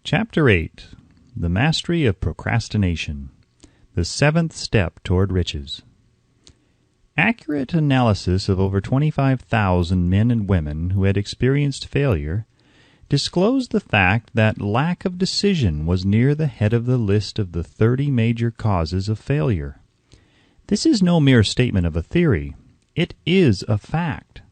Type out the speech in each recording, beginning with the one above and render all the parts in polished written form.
Chapter 8. The Mastery of Procrastination. The Seventh Step Toward Riches. Accurate analysis of over 25,000 men and women who had experienced failure disclosed the fact that lack of decision was near the head of the list of the 30 major causes of failure. This is no mere statement of a theory. It is a fact.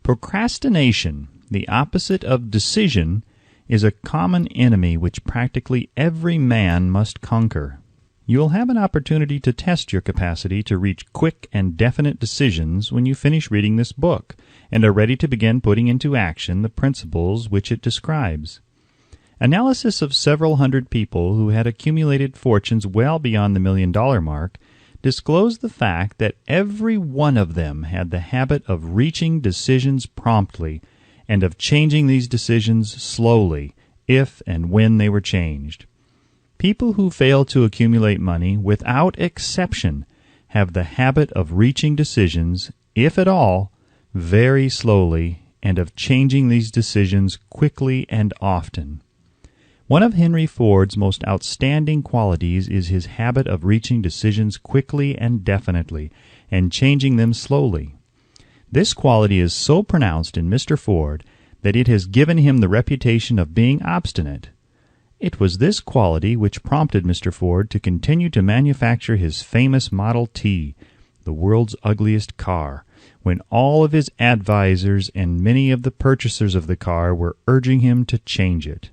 Procrastination, the opposite of decision, is a common enemy which practically every man must conquer. You will have an opportunity to test your capacity to reach quick and definite decisions when you finish reading this book and are ready to begin putting into action the principles which it describes. Analysis of several hundred people who had accumulated fortunes well beyond the $1 million mark disclosed the fact that every one of them had the habit of reaching decisions promptly and of changing these decisions slowly, if and when they were changed. People who fail to accumulate money, without exception, have the habit of reaching decisions, if at all, very slowly, and of changing these decisions quickly and often. One of Henry Ford's most outstanding qualities is his habit of reaching decisions quickly and definitely, and changing them slowly. This quality is so pronounced in Mr. Ford that it has given him the reputation of being obstinate. It was this quality which prompted Mr. Ford to continue to manufacture his famous Model T, the world's ugliest car, when all of his advisors and many of the purchasers of the car were urging him to change it.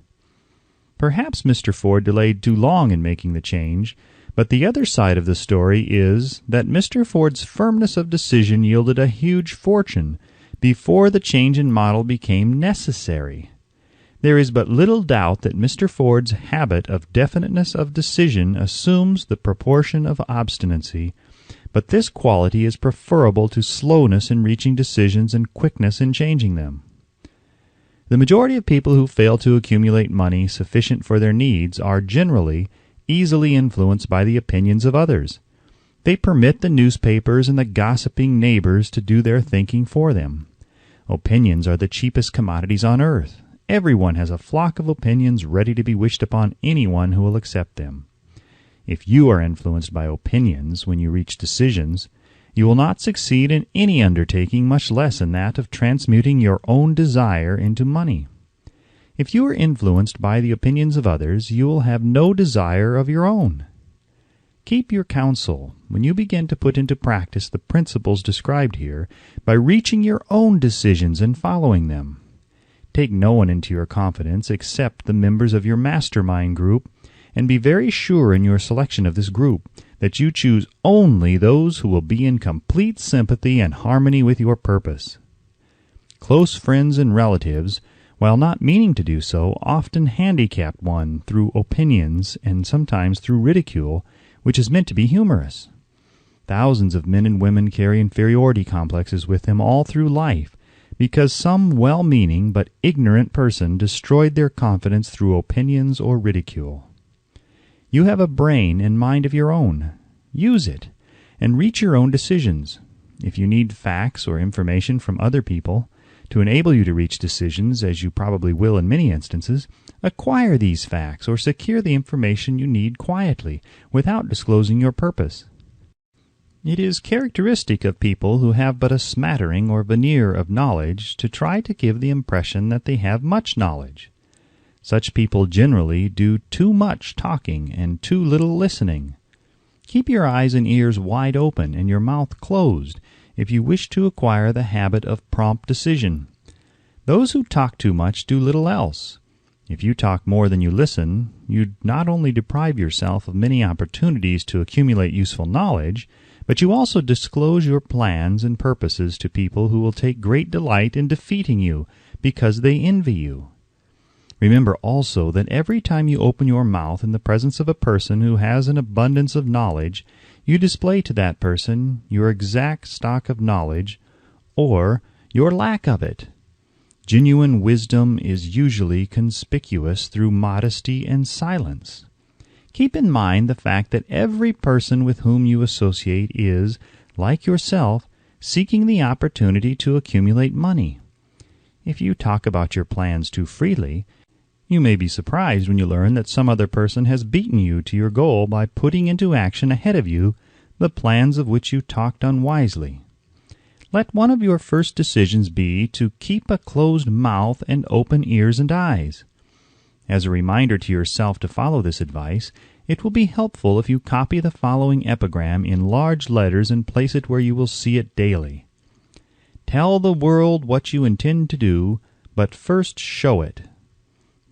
Perhaps Mr. Ford delayed too long in making the change, but the other side of the story is that Mr. Ford's firmness of decision yielded a huge fortune before the change in model became necessary. There is but little doubt that Mr. Ford's habit of definiteness of decision assumes the proportion of obstinacy, but this quality is preferable to slowness in reaching decisions and quickness in changing them. The majority of people who fail to accumulate money sufficient for their needs are generally easily influenced by the opinions of others. They permit the newspapers and the gossiping neighbors to do their thinking for them. Opinions are the cheapest commodities on earth. Everyone has a flock of opinions ready to be wished upon anyone who will accept them. If you are influenced by opinions when you reach decisions, you will not succeed in any undertaking, much less in that of transmuting your own desire into money. If you are influenced by the opinions of others, you will have no desire of your own. Keep your counsel when you begin to put into practice the principles described here by reaching your own decisions and following them. Take no one into your confidence except the members of your mastermind group, and be very sure in your selection of this group that you choose only those who will be in complete sympathy and harmony with your purpose. Close friends and relatives, while not meaning to do so, often handicap one through opinions and sometimes through ridicule, which is meant to be humorous. Thousands of men and women carry inferiority complexes with them all through life because some well-meaning but ignorant person destroyed their confidence through opinions or ridicule. You have a brain and mind of your own. Use it, and reach your own decisions. If you need facts or information from other people to enable you to reach decisions, as you probably will in many instances, acquire these facts or secure the information you need quietly, without disclosing your purpose. It is characteristic of people who have but a smattering or veneer of knowledge to try to give the impression that they have much knowledge. Such people generally do too much talking and too little listening. Keep your eyes and ears wide open and your mouth closed if you wish to acquire the habit of prompt decision. Those who talk too much do little else. If you talk more than you listen, you not only deprive yourself of many opportunities to accumulate useful knowledge, but you also disclose your plans and purposes to people who will take great delight in defeating you because they envy you. Remember also that every time you open your mouth in the presence of a person who has an abundance of knowledge, you display to that person your exact stock of knowledge or your lack of it. Genuine wisdom is usually conspicuous through modesty and silence. Keep in mind the fact that every person with whom you associate is, like yourself, seeking the opportunity to accumulate money. If you talk about your plans too freely, You may be surprised when you learn that some other person has beaten you to your goal by putting into action ahead of you the plans of which you talked unwisely. Let one of your first decisions be to keep a closed mouth and open ears and eyes. As a reminder to yourself to follow this advice, it will be helpful if you copy the following epigram in large letters and place it where you will see it daily. Tell the world what you intend to do, but first show it.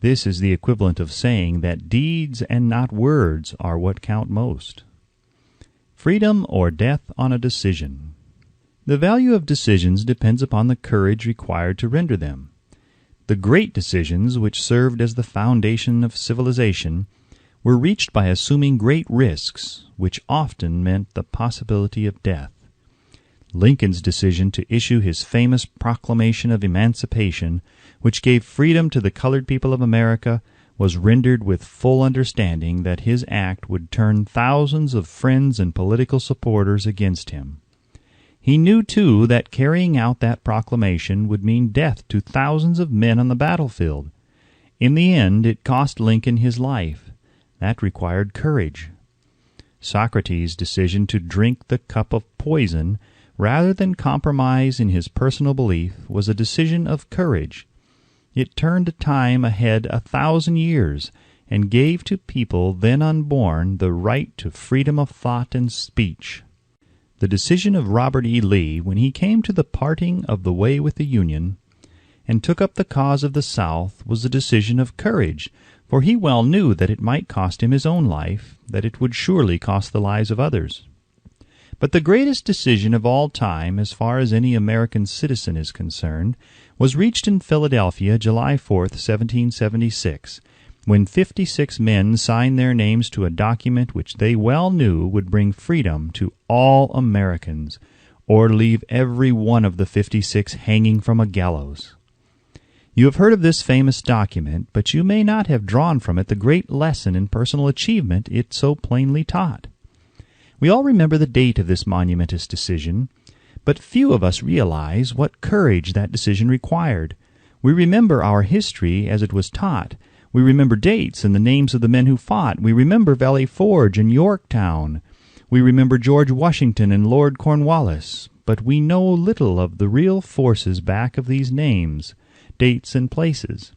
This is the equivalent of saying that deeds and not words are what count most. Freedom or death on a decision. The value of decisions depends upon the courage required to render them. The great decisions, which served as the foundation of civilization, were reached by assuming great risks, which often meant the possibility of death. Lincoln's decision to issue his famous Proclamation of Emancipation, which gave freedom to the colored people of America, was rendered with full understanding that his act would turn thousands of friends and political supporters against him. He knew, too, that carrying out that proclamation would mean death to thousands of men on the battlefield. In the end, it cost Lincoln his life. That required courage. Socrates' decision to drink the cup of poison rather than compromise in his personal belief was a decision of courage. It turned time ahead 1,000 years and gave to people then unborn the right to freedom of thought and speech. The decision of Robert E. Lee, when he came to the parting of the way with the Union and took up the cause of the South, was a decision of courage, for he well knew that it might cost him his own life, that it would surely cost the lives of others. But the greatest decision of all time, as far as any American citizen is concerned, was reached in Philadelphia, July 4th, 1776, when 56 men signed their names to a document which they well knew would bring freedom to all Americans, or leave every one of the 56 hanging from a gallows. You have heard of this famous document, but you may not have drawn from it the great lesson in personal achievement it so plainly taught. We all remember the date of this monumentous decision, but few of us realize what courage that decision required. We remember our history as it was taught. We remember dates and the names of the men who fought. We remember Valley Forge and Yorktown. We remember George Washington and Lord Cornwallis, but we know little of the real forces back of these names, dates, and places.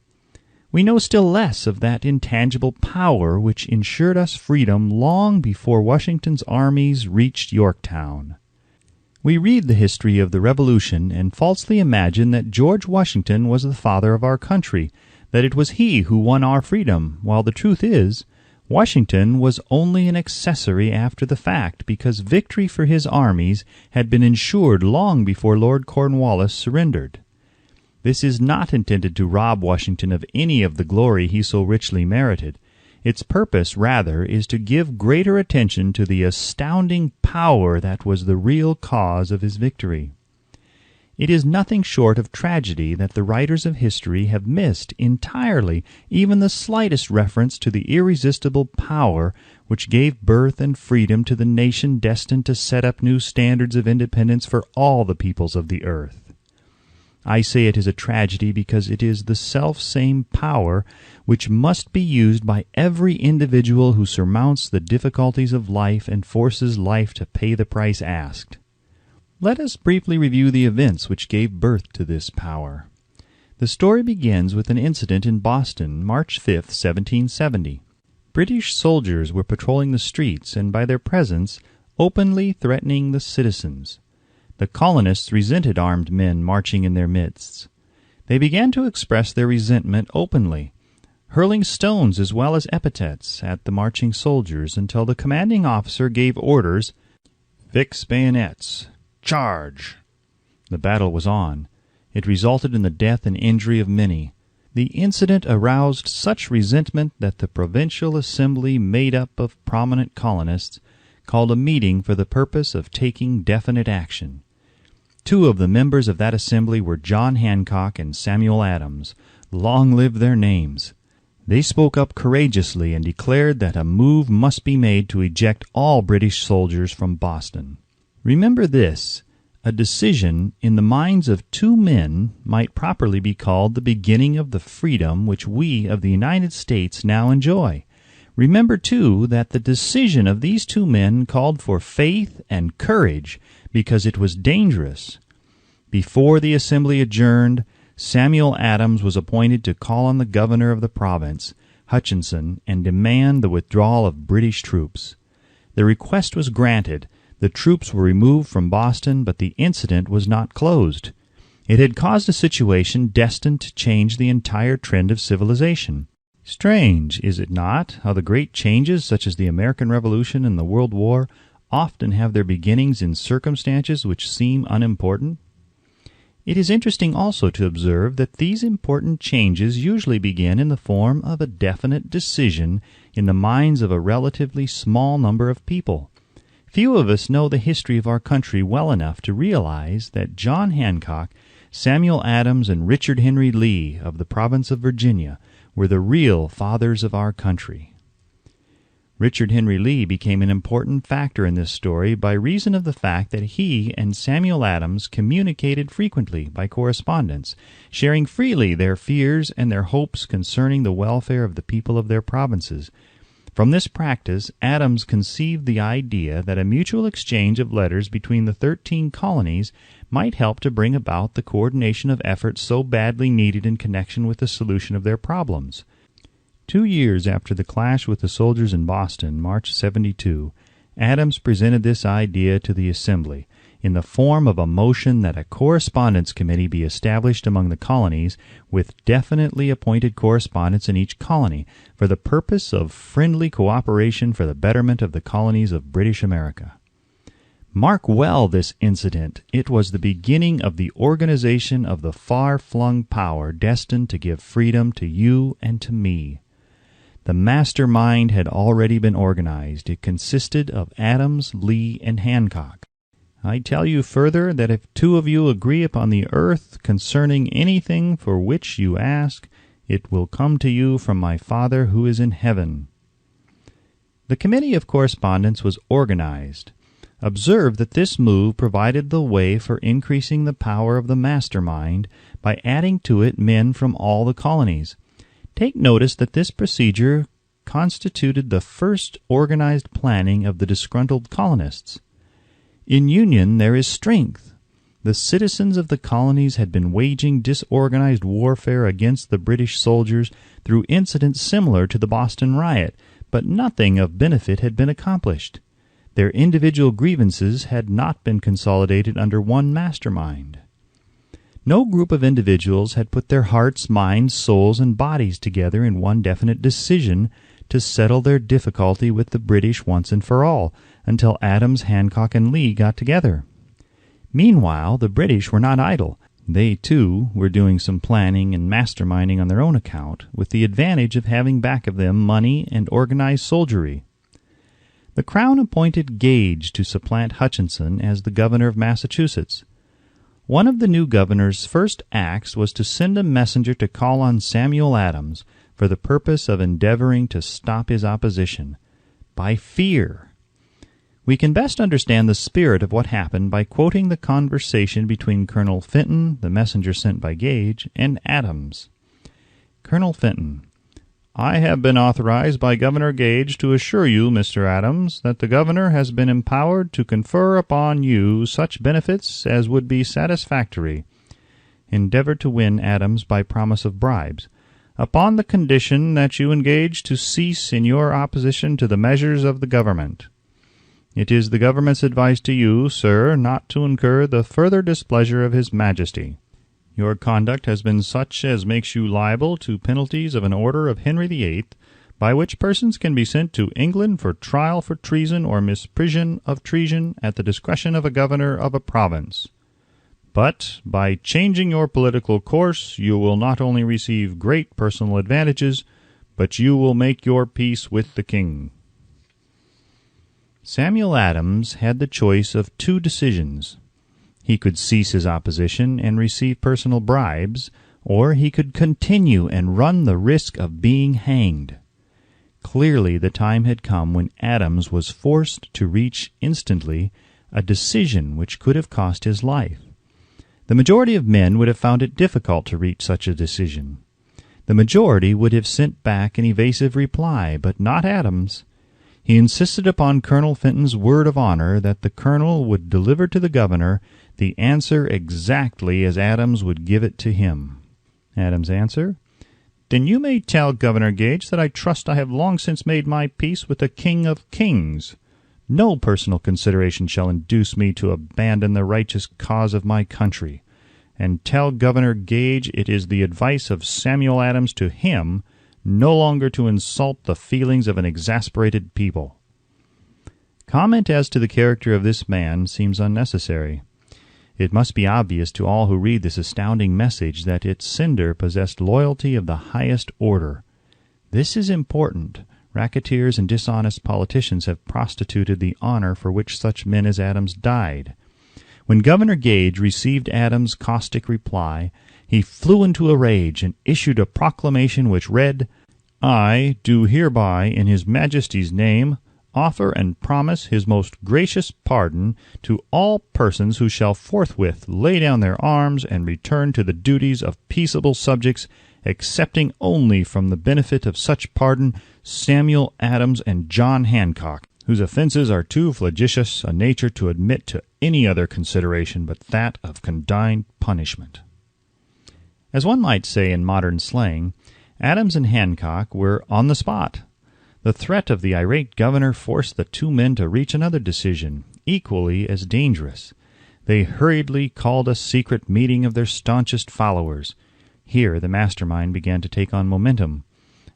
We know still less of that intangible power which ensured us freedom long before Washington's armies reached Yorktown. We read the history of the Revolution and falsely imagine that George Washington was the father of our country, that it was he who won our freedom, while the truth is, Washington was only an accessory after the fact, because victory for his armies had been ensured long before Lord Cornwallis surrendered. This is not intended to rob Washington of any of the glory he so richly merited. Its purpose, rather, is to give greater attention to the astounding power that was the real cause of his victory. It is nothing short of tragedy that the writers of history have missed entirely even the slightest reference to the irresistible power which gave birth and freedom to the nation destined to set up new standards of independence for all the peoples of the earth. I say it is a tragedy because it is the self-same power which must be used by every individual who surmounts the difficulties of life and forces life to pay the price asked. Let us briefly review the events which gave birth to this power. The story begins with an incident in Boston, March 5, 1770. British soldiers were patrolling the streets and by their presence openly threatening the citizens. The colonists resented armed men marching in their midst. They began to express their resentment openly, hurling stones as well as epithets at the marching soldiers until the commanding officer gave orders, "Fix bayonets! Charge!" The battle was on. It resulted in the death and injury of many. The incident aroused such resentment that the provincial assembly, made up of prominent colonists, called a meeting for the purpose of taking definite action. Two of the members of that assembly were John Hancock and Samuel Adams. Long live their names! They spoke up courageously and declared that a move must be made to eject all British soldiers from Boston. Remember this: A decision in the minds of two men might properly be called the beginning of the freedom which we of the United States now enjoy. Remember, too, that the decision of these two men called for faith and courage because it was dangerous. Before the assembly adjourned, Samuel Adams was appointed to call on the governor of the province, Hutchinson, and demand the withdrawal of British troops. The request was granted. The troops were removed from Boston, but the incident was not closed. It had caused a situation destined to change the entire trend of civilization. Strange, is it not, how the great changes, such as the American Revolution and the World War, often have their beginnings in circumstances which seem unimportant? It is interesting also to observe that these important changes usually begin in the form of a definite decision in the minds of a relatively small number of people. Few of us know the history of our country well enough to realize that John Hancock, Samuel Adams, and Richard Henry Lee of the province of Virginia were the real fathers of our country. Richard Henry Lee became an important factor in this story by reason of the fact that he and Samuel Adams communicated frequently by correspondence, sharing freely their fears and their hopes concerning the welfare of the people of their provinces. From this practice, Adams conceived the idea that a mutual exchange of letters between the 13 colonies might help to bring about the coordination of efforts so badly needed in connection with the solution of their problems. 2 years after the clash with the soldiers in Boston, March 72, Adams presented this idea to the Assembly in the form of a motion that a correspondence committee be established among the colonies with definitely appointed correspondents in each colony for the purpose of friendly cooperation for the betterment of the colonies of British America. Mark well this incident. It was the beginning of the organization of the far-flung power destined to give freedom to you and to me. The mastermind had already been organized. It consisted of Adams, Lee, and Hancock. I tell you further that if two of you agree upon the earth concerning anything for which you ask, it will come to you from my Father who is in heaven. The Committee of Correspondence was organized. Observe that this move provided the way for increasing the power of the mastermind by adding to it men from all the colonies. Take notice that this procedure constituted the first organized planning of the disgruntled colonists. In union there is strength. The citizens of the colonies had been waging disorganized warfare against the British soldiers through incidents similar to the Boston riot, but nothing of benefit had been accomplished. Their individual grievances had not been consolidated under one mastermind. No group of individuals had put their hearts, minds, souls, and bodies together in one definite decision to settle their difficulty with the British once and for all, until Adams, Hancock, and Lee got together. Meanwhile, the British were not idle. They, too, were doing some planning and masterminding on their own account, with the advantage of having back of them money and organized soldiery. The Crown appointed Gage to supplant Hutchinson as the governor of Massachusetts. One of the new governor's first acts was to send a messenger to call on Samuel Adams for the purpose of endeavoring to stop his opposition by fear. We can best understand the spirit of what happened by quoting the conversation between Colonel Fenton, the messenger sent by Gage, and Adams. Colonel Fenton: I have been authorized by Governor Gage to assure you, Mr. Adams, that the governor has been empowered to confer upon you such benefits as would be satisfactory. Endeavor to win Adams by promise of bribes, upon the condition that you engage to cease in your opposition to the measures of the government. It is the government's advice to you, sir, not to incur the further displeasure of His Majesty. Your conduct has been such as makes you liable to penalties of an order of Henry VIII, by which persons can be sent to England for trial for treason or misprision of treason at the discretion of a governor of a province. But by changing your political course you will not only receive great personal advantages, but you will make your peace with the king. Samuel Adams had the choice of two decisions. He could cease his opposition and receive personal bribes, or he could continue and run the risk of being hanged. Clearly the time had come when Adams was forced to reach instantly a decision which could have cost his life. The majority of men would have found it difficult to reach such a decision. The majority would have sent back an evasive reply, but not Adams. He insisted upon Colonel Fenton's word of honor that the colonel would deliver to the governor the answer exactly as Adams would give it to him. Adams' answer: "Then you may tell Governor Gage that I trust I have long since made my peace with the King of Kings. No personal consideration shall induce me to abandon the righteous cause of my country. And tell Governor Gage it is the advice of Samuel Adams to him no longer to insult the feelings of an exasperated people." Comment as to the character of this man seems unnecessary. It must be obvious to all who read this astounding message that its sender possessed loyalty of the highest order. This is important. Racketeers and dishonest politicians have prostituted the honor for which such men as Adams died. When Governor Gage received Adams' caustic reply, he flew into a rage and issued a proclamation which read, "I do hereby, in His Majesty's name, offer and promise His most gracious pardon to all persons who shall forthwith lay down their arms and return to the duties of peaceable subjects, excepting only from the benefit of such pardon Samuel Adams and John Hancock, whose offenses are too flagitious a nature to admit to any other consideration but that of condign punishment." As one might say in modern slang, Adams and Hancock were on the spot. The threat of the irate governor forced the two men to reach another decision, equally as dangerous. They hurriedly called a secret meeting of their staunchest followers. Here the mastermind began to take on momentum.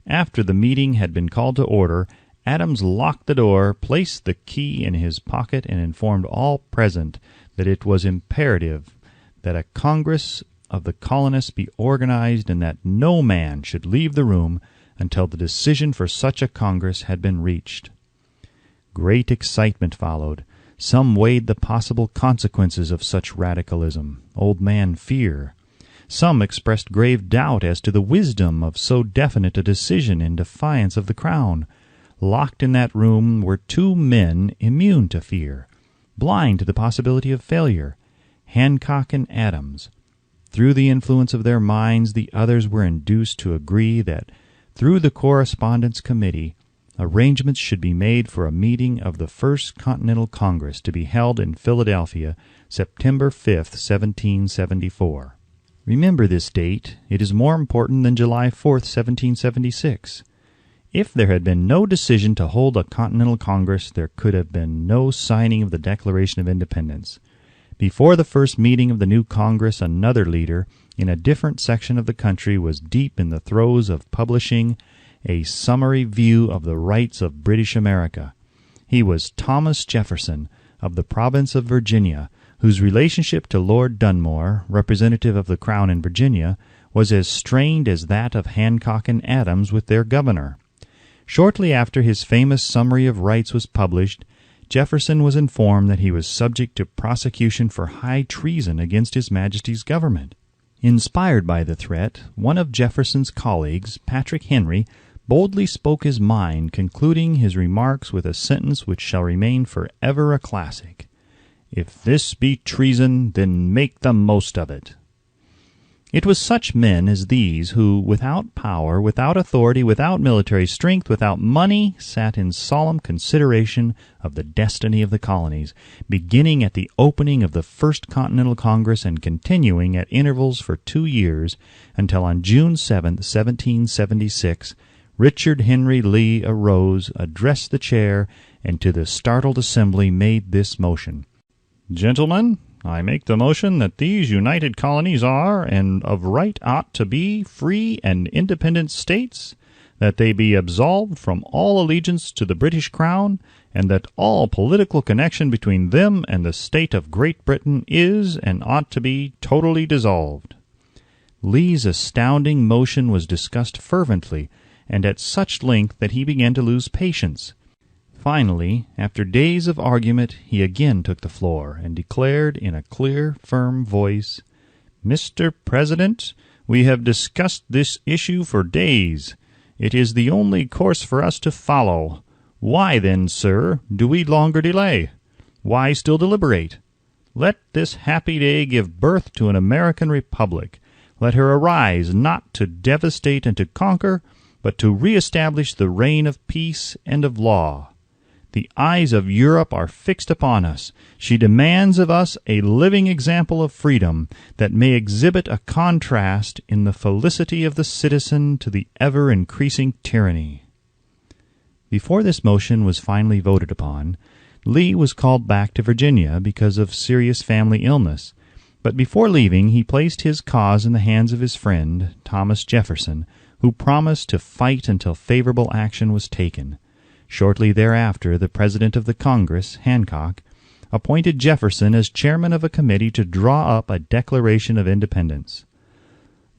After the meeting had been called to order, Adams locked the door, placed the key in his pocket, and informed all present that it was imperative that a Congress of the colonists be organized and that no man should leave the room until the decision for such a Congress had been reached. Great excitement followed. Some weighed the possible consequences of such radicalism, old man fear. Some expressed grave doubt as to the wisdom of so definite a decision in defiance of the Crown. Locked in that room were two men immune to fear, blind to the possibility of failure, Hancock and Adams. Through the influence of their minds, the others were induced to agree that, through the Correspondence Committee, arrangements should be made for a meeting of the First Continental Congress to be held in Philadelphia, September 5th, 1774. Remember this date. It is more important than July 4th, 1776. If there had been no decision to hold a Continental Congress, there could have been no signing of the Declaration of Independence. Before the first meeting of the new Congress, another leader, in a different section of the country, was deep in the throes of publishing a summary view of the rights of British America. He was Thomas Jefferson, of the province of Virginia, whose relationship to Lord Dunmore, representative of the Crown in Virginia, was as strained as that of Hancock and Adams with their governor. Shortly after his famous Summary of Rights was published, Jefferson was informed that he was subject to prosecution for high treason against His Majesty's government. Inspired by the threat, one of Jefferson's colleagues, Patrick Henry, boldly spoke his mind, concluding his remarks with a sentence which shall remain forever a classic: "If this be treason, then make the most of it." It was such men as these who, without power, without authority, without military strength, without money, sat in solemn consideration of the destiny of the colonies, beginning at the opening of the First Continental Congress and continuing at intervals for 2 years, until on June 7, 1776, Richard Henry Lee arose, addressed the chair, and to the startled assembly made this motion: "Gentlemen, I make the motion that these united colonies are, and of right ought to be, free and independent states, that they be absolved from all allegiance to the British Crown, and that all political connection between them and the state of Great Britain is and ought to be totally dissolved." Lee's astounding motion was discussed fervently, and at such length that he began to lose patience. Finally, after days of argument, he again took the floor, and declared in a clear, firm voice, "Mr. President, we have discussed this issue for days. It is the only course for us to follow. Why then, sir, do we longer delay? Why still deliberate? Let this happy day give birth to an American republic. Let her arise not to devastate and to conquer, but to reestablish the reign of peace and of law. The eyes of Europe are fixed upon us. She demands of us a living example of freedom that may exhibit a contrast in the felicity of the citizen to the ever-increasing tyranny. Before this motion was finally voted upon, Lee was called back to Virginia because of serious family illness, but before leaving he placed his cause in the hands of his friend, Thomas Jefferson, who promised to fight until favorable action was taken. Shortly thereafter, the President of the Congress, Hancock, appointed Jefferson as chairman of a committee to draw up a Declaration of Independence.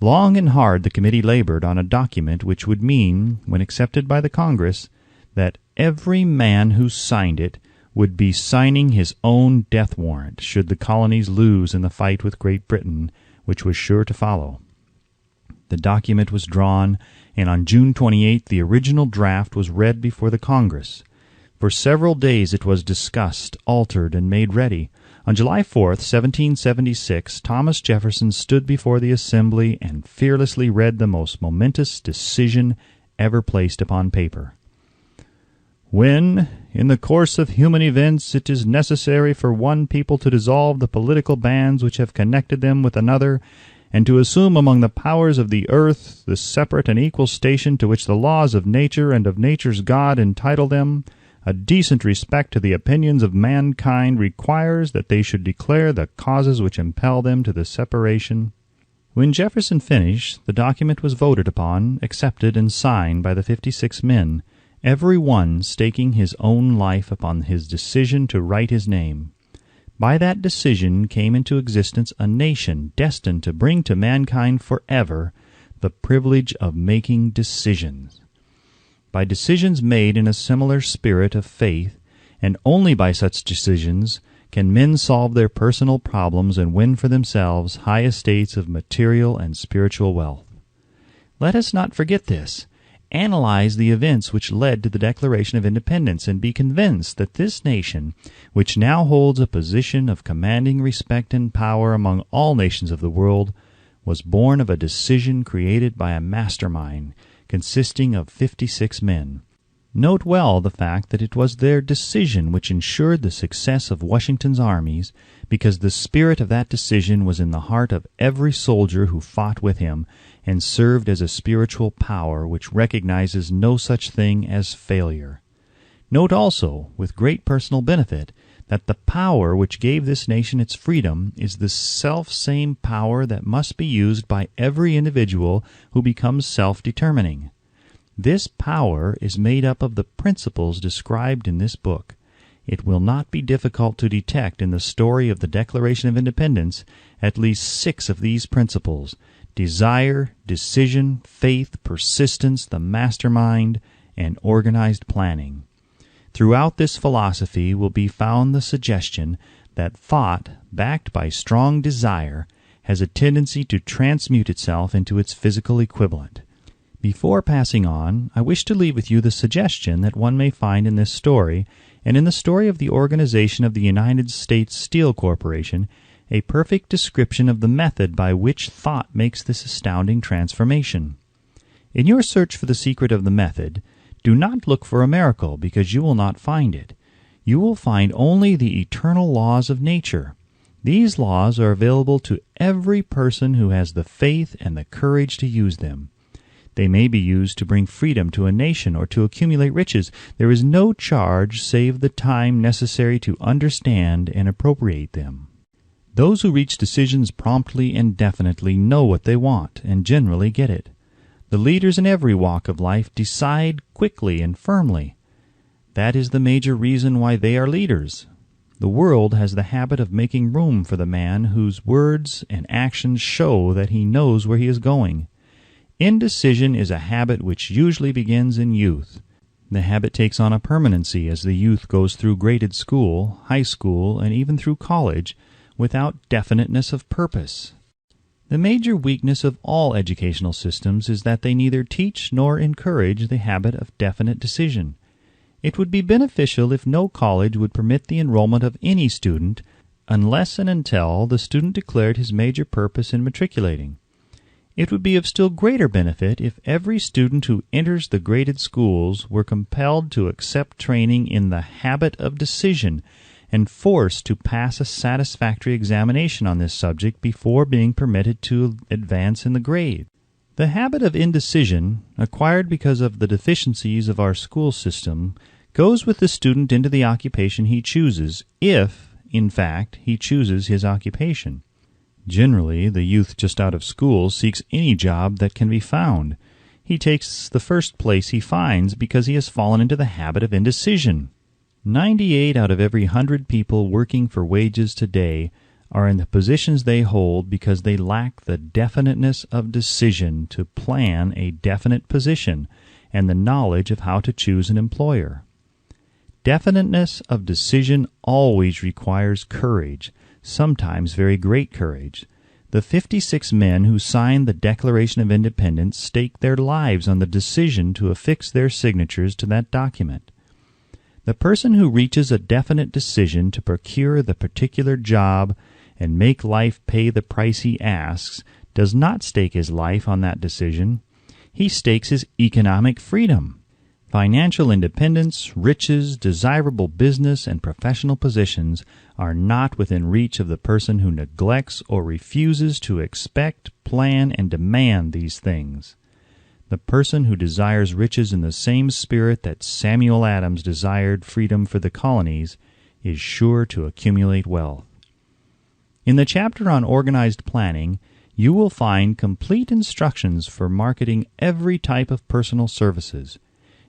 Long and hard the committee labored on a document which would mean, when accepted by the Congress, that every man who signed it would be signing his own death warrant should the colonies lose in the fight with Great Britain, which was sure to follow. The document was drawn, and on June 28 the original draft was read before the Congress. For several days it was discussed, altered, and made ready. On July 4, 1776, Thomas Jefferson stood before the Assembly and fearlessly read the most momentous decision ever placed upon paper. When, in the course of human events, it is necessary for one people to dissolve the political bands which have connected them with another, and to assume among the powers of the earth the separate and equal station to which the laws of nature and of nature's God entitle them, a decent respect to the opinions of mankind requires that they should declare the causes which impel them to the separation. When Jefferson finished, the document was voted upon, accepted, and signed by the 56 men, every one staking his own life upon his decision to write his name. By that decision came into existence a nation destined to bring to mankind forever the privilege of making decisions. By decisions made in a similar spirit of faith, and only by such decisions, can men solve their personal problems and win for themselves high estates of material and spiritual wealth. Let us not forget this. Analyze the events which led to the Declaration of Independence and be convinced that this nation, which now holds a position of commanding respect and power among all nations of the world, was born of a decision created by a mastermind consisting of 56 men. Note well the fact that it was their decision which ensured the success of Washington's armies, because the spirit of that decision was in the heart of every soldier who fought with him, and served as a spiritual power which recognizes no such thing as failure. Note also, with great personal benefit, that the power which gave this nation its freedom is the self-same power that must be used by every individual who becomes self-determining. This power is made up of the principles described in this book. It will not be difficult to detect in the story of the Declaration of Independence at least 6 of these principles: desire, decision, faith, persistence, the mastermind, and organized planning. Throughout this philosophy will be found the suggestion that thought, backed by strong desire, has a tendency to transmute itself into its physical equivalent. Before passing on, I wish to leave with you the suggestion that one may find in this story, and in the story of the organization of the United States Steel Corporation, a perfect description of the method by which thought makes this astounding transformation. In your search for the secret of the method, do not look for a miracle, because you will not find it. You will find only the eternal laws of nature. These laws are available to every person who has the faith and the courage to use them. They may be used to bring freedom to a nation or to accumulate riches. There is no charge save the time necessary to understand and appropriate them. Those who reach decisions promptly and definitely know what they want and generally get it. The leaders in every walk of life decide quickly and firmly. That is the major reason why they are leaders. The world has the habit of making room for the man whose words and actions show that he knows where he is going. Indecision is a habit which usually begins in youth. The habit takes on a permanency as the youth goes through graded school, high school, and even through college, without definiteness of purpose. The major weakness of all educational systems is that they neither teach nor encourage the habit of definite decision. It would be beneficial if no college would permit the enrollment of any student unless and until the student declared his major purpose in matriculating. It would be of still greater benefit if every student who enters the graded schools were compelled to accept training in the habit of decision and forced to pass a satisfactory examination on this subject before being permitted to advance in the grade. The habit of indecision, acquired because of the deficiencies of our school system, goes with the student into the occupation he chooses, if, in fact, he chooses his occupation. Generally, the youth just out of school seeks any job that can be found. He takes the first place he finds because he has fallen into the habit of indecision. 98 out of every 100 people working for wages today are in the positions they hold because they lack the definiteness of decision to plan a definite position and the knowledge of how to choose an employer. Definiteness of decision always requires courage, sometimes very great courage. The 56 men who signed the Declaration of Independence staked their lives on the decision to affix their signatures to that document. The person who reaches a definite decision to procure the particular job and make life pay the price he asks does not stake his life on that decision. He stakes his economic freedom. Financial independence, riches, desirable business, and professional positions are not within reach of the person who neglects or refuses to expect, plan, and demand these things. The person who desires riches in the same spirit that Samuel Adams desired freedom for the colonies is sure to accumulate wealth. In the chapter on organized planning, you will find complete instructions for marketing every type of personal services.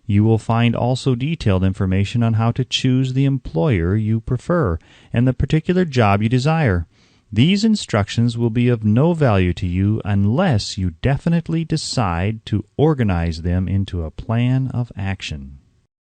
You will find also detailed information on how to choose the employer you prefer and the particular job you desire. These instructions will be of no value to you unless you definitely decide to organize them into a plan of action.